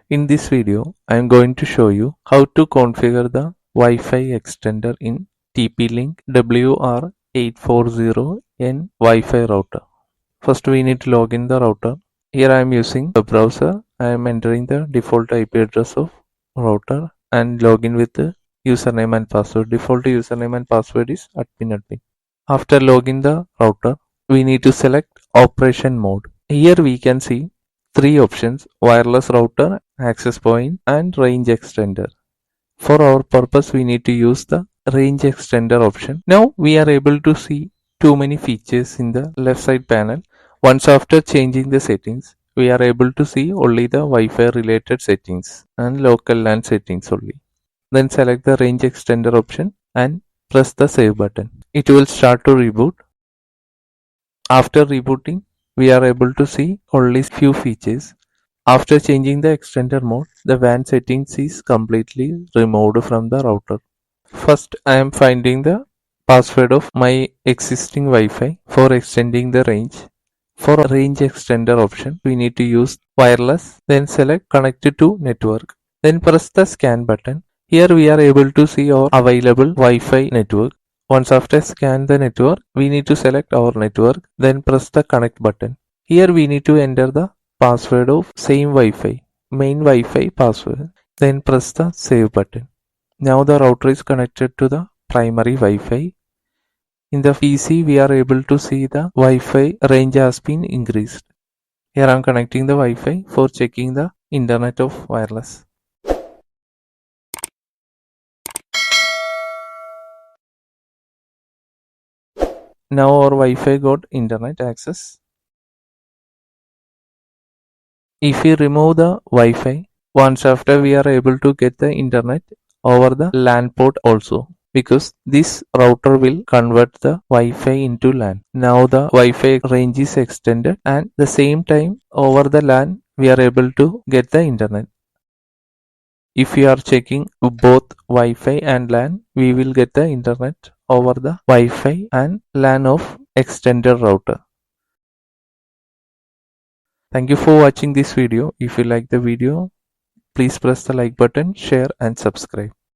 In this video, I am going to show you how to configure the Wi-Fi extender in TP-Link wr840n Wi-Fi router. First, we need to log in the router. Here I am using the browser. I am entering the default IP address of router and login with the username and password. Default username and password is admin. After login the router, we need to select operation mode. Here we can see three options: wireless router, access point, and range extender. For our purpose, we need to use the range extender option. Now we are able to see too many features in the left side panel. Once after changing the settings, we are able to see only the Wi-Fi related settings and local LAN settings only. Then select the range extender option and press the save button. It will start to reboot. After rebooting, we are able to see only few features. After changing the extender mode, the WAN settings is completely removed from the router. First, I am finding the password of my existing Wi-Fi for extending the range. For range extender option, we need to use wireless, then select connect to network. Then press the scan button. Here we are able to see our available Wi-Fi network. Once after scan the network, we need to select our network, then press the connect button. Here we need to enter the password of same Wi-Fi, main Wi-Fi password, then press the save button. Now the router is connected to the primary Wi-Fi. In the PC, we are able to see the Wi-Fi range has been increased. Here I am connecting the Wi-Fi for checking the internet of wireless. Now our Wi-Fi got internet access. If we remove the Wi-Fi, once after we are able to get the internet over the LAN port also, because this router will convert the Wi-Fi into LAN. Now the Wi-Fi range is extended and the same time over the LAN we are able to get the internet. If we are checking both Wi-Fi and LAN, we will get the internet over the Wi-Fi and LAN of extended router. Thank you for watching this video. If you like the video, please press the like button, share and subscribe.